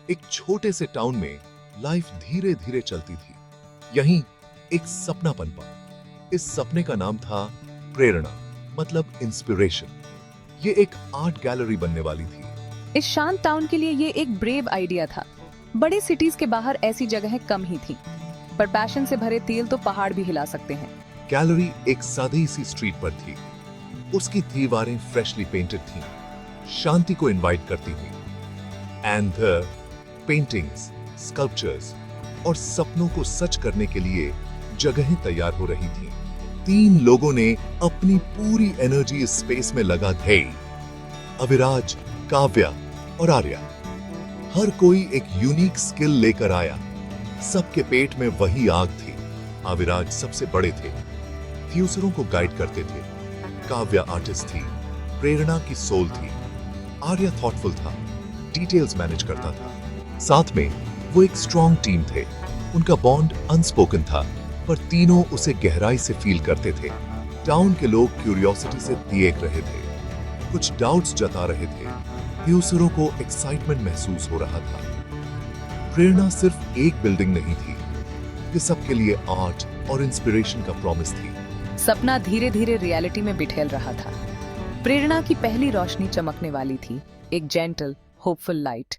एक छोटे से टाउन में लाइफ धीरे धीरे चलती थी। यहीं एक सपना पनपा। इस सपने का नाम था प्रेरणा, मतलब इंस्पिरेशन। ये एक आर्ट गैलरी बनने वाली थी। इस शांत टाउन के लिए ये एक ब्रेव आइडिया था। बड़े सिटीज के बाहर ऐसी जगहें कम ही थी, पर पैशन से भरे तिल तो पहाड़ भी हिला सकते हैं। गैलरी एक सादी सी स्ट्रीट पर थी। उसकी दीवारें फ्रेशली पेंटेड थीं, शांति को इनवाइट करती हुई। एंड पेंटिंग्स, स्कल्पचर्स और सपनों को सच करने के लिए जगहें तैयार हो रही थीं। 3 लोगों ने अपनी पूरी एनर्जी इस स्पेस में लगा दी। अविराज, काव्या और आर्या। हर कोई एक यूनिक स्किल लेकर आया। सबके पेट में वही आग थी। अविराज सबसे बड़े थे, फ्यूचरों को गाइड करते थे। काव्या आर्टिस्ट थी, प्रेरणा की सोल थी। आर्या थॉटफुल था, डिटेल्स मैनेज करता था। साथ में वो एक स्ट्रॉन्ग टीम थे। उनका बॉन्ड अनस्पोकन था, पर तीनों उसे गहराई से फील करते थे। टाउन के लोग क्यूरियोसिटी से देख रहे थे, कुछ डाउट्स जता रहे थे। फ्यूचरों को एक्साइटमेंट महसूस हो रहा था। प्रेरणा सिर्फ एक बिल्डिंग नहीं थी, ये सबके लिए आर्ट और इंस्पिरेशन का प्रॉमिस थी। सपना धीरे धीरे रियलिटी में बिठेल रहा था। प्रेरणा की पहली रोशनी चमकने वाली थी, एक gentle, hopeful light.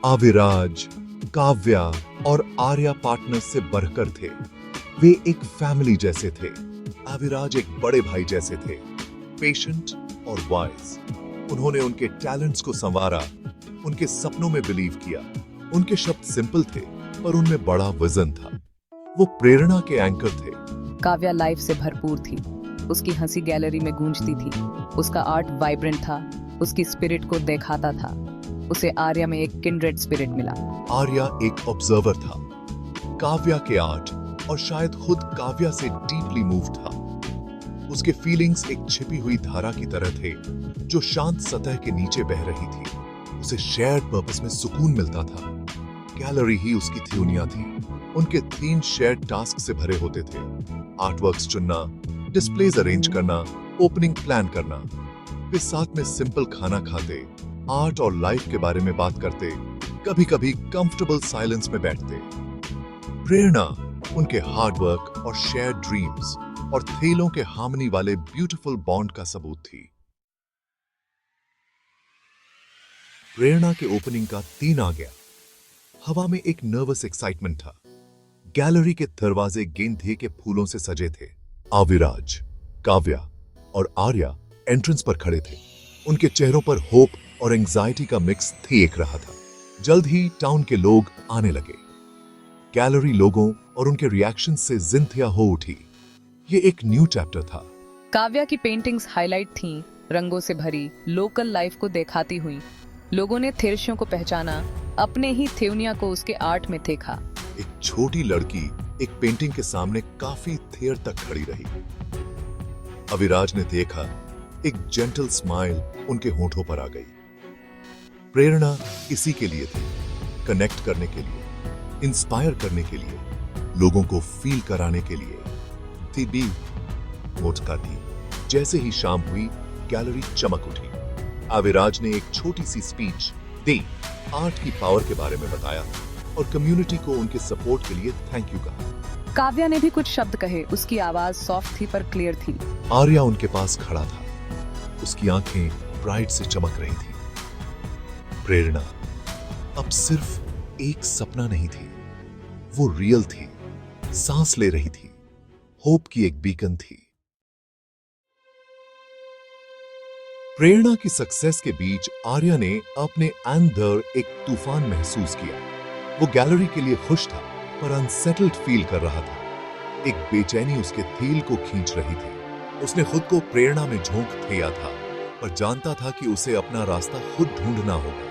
Aviraj, Kavya और आर्या पार्टनर्स से बढ़कर थे। वे एक फैमिली जैसे थे। अविराज एक बड़े भाई जैसे थे, पेशेंट और वाइज। उन्होंने उनके टैलेंट्स को संवारा, उनके सपनों में बिलीव किया। उनके शब्द सिंपल थे, पर उनमें बड़ा वजन था। वो प्रेरणा के एंकर थे। काव्या लाइफ से भरपूर थी। उसकी हंसी गैलरी में गूंजती थी। उसका आर्ट वाइब्रेंट था, उसकी स्पिरिट को दिखाता था। उसे आर्या में एक किंड्रेड स्पिरिट मिला। आर्या एक ऑब्जर्वर था, काव्या के आर्ट और शायद खुद काव्या से डीपली मूव था। उसके फीलिंग्स एक छिपी हुई धारा की तरह थे, जो शांत सतह के नीचे बह रही थी। उसे शेयर्ड पर्पस में सुकून मिलता था। गैलरी ही उसकी थ्योनिया थी। उनके 3 शेयर्ड टास्क से भरे होते थे। आर्टवर्क्स चुनना, डिस्प्लेज अरेंज करना, ओपनिंग प्लान करना। वे साथ में सिंपल खाना खाते, आर्ट और लाइफ के बारे में बात करते, कभी कभी कंफर्टेबल साइलेंस में बैठते। प्रेरणा उनके हार्डवर्क और शेयर्ड ड्रीम्स और थेलों के हार्मनी वाले ब्यूटीफुल बॉन्ड का सबूत थी। प्रेरणा के ओपनिंग का 3 आ गया। हवा में एक नर्वस एक्साइटमेंट था। गैलरी के दरवाजे गेंदे के फूलों से सजे थे। अविराज, काव्या और आर्या एंट्रेंस पर खड़े थे। उनके चेहरों पर होप और एंजाइटी का मिक्स देख रहा था। जल्द ही टाउन के लोग आने लगे। गैलरी लोगों और उनके रिएक्शन से जिंदगियां हो उठी। ये एक न्यू चैप्टर था। काव्या की पेंटिंग्स हाईलाइट थीं, रंगों से भरी, लोकल लाइफ को दिखाती हुई। लोगों ने थिरशियों को पहचाना, अपने ही थ्योनिया को उसके आर्ट में देखा। एक छोटी लड़की एक पेंटिंग के सामने काफी देर तक खड़ी रही। अविराज ने देखा, एक जेंटल स्माइल उनके होठों पर आ गई। प्रेरणा इसी के लिए थी, कनेक्ट करने के लिए, इंस्पायर करने के लिए, लोगों को फील कराने के लिए थी भी मोटका थी। जैसे ही शाम हुई, गैलरी चमक उठी। अविराज ने एक छोटी सी स्पीच दी, आर्ट की पावर के बारे में बताया और कम्युनिटी को उनके सपोर्ट के लिए थैंक यू कहा। काव्या ने भी कुछ शब्द कहे। उसकी आवाज सॉफ्ट थी पर क्लियर थी। आर्या उनके पास खड़ा था, उसकी आंखें प्राइड से चमक रही थी। प्रेरणा अब सिर्फ एक सपना नहीं थी, वो रियल थी, सांस ले रही थी, होप की एक बीकन थी। प्रेरणा की सक्सेस के बीच आर्या ने अपने अंदर एक तूफान महसूस किया। वो गैलरी के लिए खुश था, पर अनसेटल्ड फील कर रहा था। एक बेचैनी उसके दिल को खींच रही थी। उसने खुद को प्रेरणा में झोंक दिया था, पर जानता था कि उसे अपना रास्ता खुद ढूंढना होगा।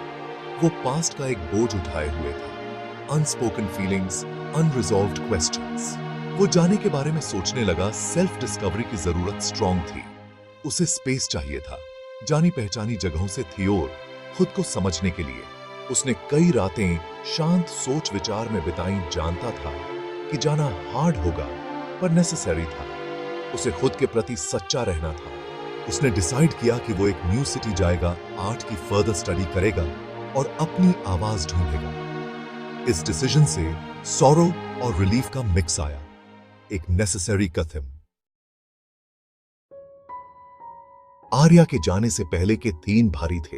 वो पास्ट का एक बोझ उठाए हुए था, अनस्पोकन फीलिंग्स, अनरिजॉल्व्ड क्वेश्चंस। वो जाने के बारे में सोचने लगा। सेल्फ डिस्कवरी की जरूरत स्ट्रॉन्ग थी। उसे स्पेस चाहिए था, जानी पहचानी जगहों से थी और खुद को समझने के लिए। उसने कई रातें शांत सोच विचार में बिताई। जानता था कि जाना हार्ड होगा, पर नेसेसरी था। उसे खुद के प्रति सच्चा रहना था। उसने डिसाइड किया कि वो एक न्यू सिटी जाएगा, आर्ट की फर्दर स्टडी करेगा और अपनी आवाज ढूंढेगा। इस डिसीजन से सॉरो और रिलीफ का मिक्स आया, एक नेसेसरी कथम। आर्या के जाने से पहले के 3 भारी थे।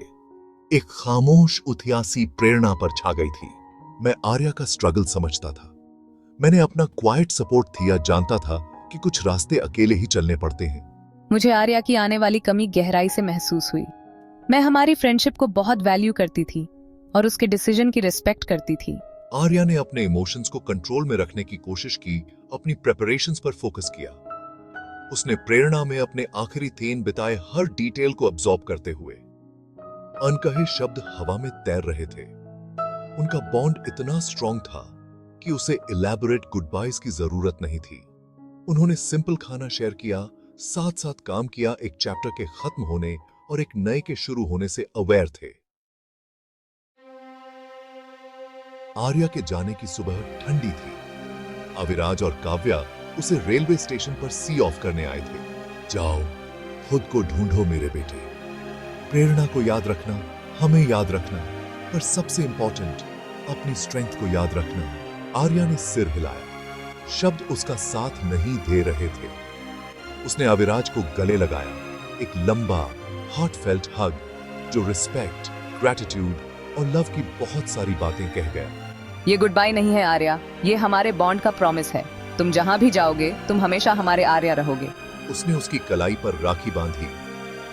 एक खामोश उथियासी प्रेरणा पर छा गई थी। मैं आर्या का स्ट्रगल समझता था। मैंने अपना क्वाइट सपोर्ट दिया, जानता था कि कुछ रास्ते अकेले ही चलने पड़ते हैं। मुझे आर्या की आने वाली कमी गहराई से महसूस हुई। मैं हमारी फ्रेंडशिप को बहुत वैल्यू करती थी और उसके डिसीजन की रिस्पेक्ट करती थी। आर्या ने अपने इमोशंस को कंट्रोल में रखने की कोशिश की, अपनी प्रेपरेशंस पर फोकस किया। उसने प्रेरणा में अपने आखिरी 3 बिताए हर डिटेल को अब्सॉर्ब करते हुए। अनकहे शब्द हवा में तैर रहे थे। उनका बॉन्ड इतना स्ट्रांग था कि उसे इलैबोरेट गुड बाइज की जरूरत नहीं थी। उन्होंने सिंपल खाना शेयर किया, साथ साथ काम किया, एक चैप्टर के खत्म होने और एक नए के शुरू होने से अवेयर थे। आर्या के जाने की सुबह ठंडी थी। अविराज और काव्या उसे रेलवे स्टेशन पर सी ऑफ करने आए थे। जाओ, खुद को ढूंढो मेरे बेटे। प्रेरणा को याद रखना, हमें याद रखना, पर सबसे इंपॉर्टेंट अपनी स्ट्रेंथ को याद रखना। आर्या ने सिर हिलाया। शब्द उसका साथ नहीं दे रहे थे। उसने अविराज को गले लगाया, एक लंबा हार्टफेल्ट हग जो रिस्पेक्ट, ग्रैटिट्यूड और लव की बहुत सारी बातें कह गया। ये गुड बाय नहीं है आर्या, ये हमारे बॉन्ड का प्रॉमिस है। तुम जहां भी जाओगे, तुम हमेशा हमारे आर्या रहोगे। उसने उसकी कलाई पर राखी बांधी।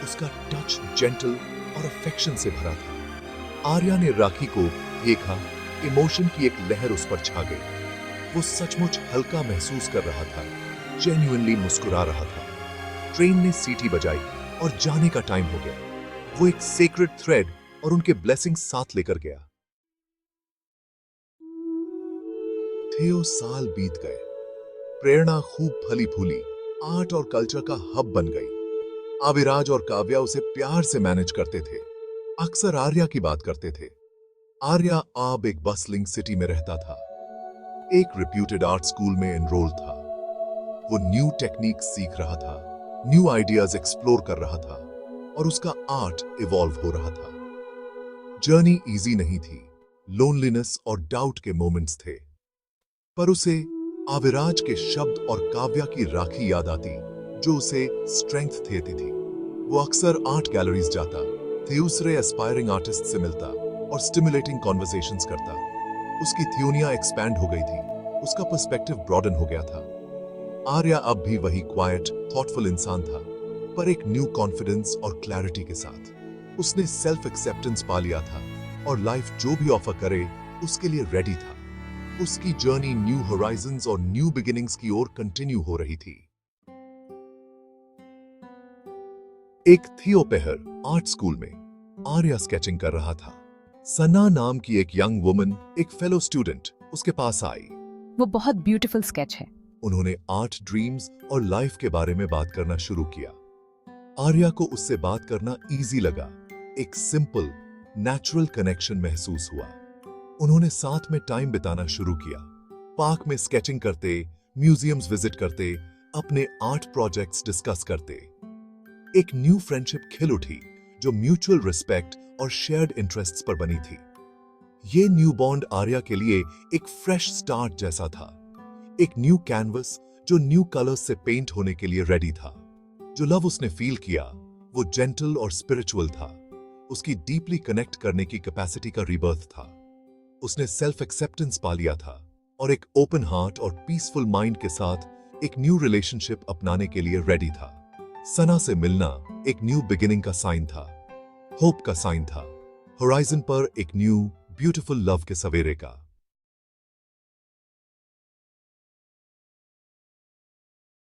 उसका टच जेंटल और अफेक्शन से भरा था। आर्या ने राखी को देखा, इमोशन की एक लहर उस पर छा गई। वो सचमुच हल्का महसूस कर रहा था, जेन्युइनली मुस्कुरा रहा था। ट्रेन ने सीटी बजाई और जाने का टाइम हो गया। वो एक सेक्रेड थ्रेड और उनके ब्लेसिंग्स साथ लेकर गया। थियो साल बीत गए। प्रेरणा खूब फली फूली, आर्ट और कल्चर का हब बन गई। अविराज और काव्या उसे प्यार से मैनेज करते थे, अक्सर आर्या की बात करते थे। आर्या अब एक बसलिंग सिटी में रहता था, एक रिप्यूटेड आर्ट स्कूल में एनरोल था। वो न्यू टेक्निक सीख रहा था, न्यू आइडियाज एक्सप्लोर कर रहा था और उसका आर्ट इवॉल्व हो रहा था। जर्नी इजी नहीं थी, लोनलीनेस और डाउट के मोमेंट्स थे, पर उसे अविराज के शब्द और काव्या की राखी याद आती जो उसे स्ट्रेंथ देती थी। वो अक्सर आर्ट गैलरीज जाता, दूसरे एस्पायरिंग आर्टिस्ट से मिलता और स्टिमुलेटिंग कॉन्वर्सेशंस करता। उसकी थ्योरियां एक्सपैंड हो गई थी, उसका पर्सपेक्टिव ब्रॉडन हो गया था। आर्या अब भी वही क्वाइट, थॉटफुल इंसान था, पर एक न्यू कॉन्फिडेंस और क्लैरिटी के साथ। उसने सेल्फ एक्सेप्टेंस पा लिया था और लाइफ जो भी ऑफर करे उसके लिए रेडी था। उसकी जर्नी न्यू होराइजन्स और न्यू बिगिनिंग्स की ओर कंटिन्यू हो रही थी। एक थियोपेहर आर्ट स्कूल में आर्या स्केचिंग कर रहा था। सना नाम की एक यंग वुमन, एक फेलो स्टूडेंट, उसके पास आई। वो बहुत ब्यूटीफुल स्केच है। उन्होंने आर्ट, ड्रीम्स और लाइफ के बारे में बात करना शुरू किया। आर्या को उससे बात करना इजी लगा। एक सिंपल, नेचुरल कनेक्शन महसूस हुआ। उन्होंने साथ में टाइम बिताना शुरू किया, पार्क में स्केचिंग करते, म्यूजियम्स विजिट करते, अपने आर्ट प्रोजेक्ट्स डिस्कस करते। एक न्यू फ्रेंडशिप खिल उठी जो म्यूचुअल रिस्पेक्ट और शेयर्ड इंटरेस्ट्स पर बनी थी। ये न्यू बॉन्ड आर्या के लिए एक फ्रेश स्टार्ट जैसा था, एक न्यू कैनवस जो न्यू कलर्स से पेंट होने के लिए रेडी था। जो लव उसने फील किया वो जेंटल और स्पिरिचुअल था, उसकी डीपली कनेक्ट करने की कैपेसिटी का रीबर्थ था। उसने सेल्फ एक्सेप्टेंस पा लिया था और एक ओपन हार्ट और पीसफुल माइंड के साथ एक न्यू रिलेशनशिप अपनाने के लिए रेडी था। सना से मिलना एक न्यू बिगिनिंग का साइन था, होप का साइन था, होराइजन पर एक न्यू ब्यूटीफुल लव के सवेरे का।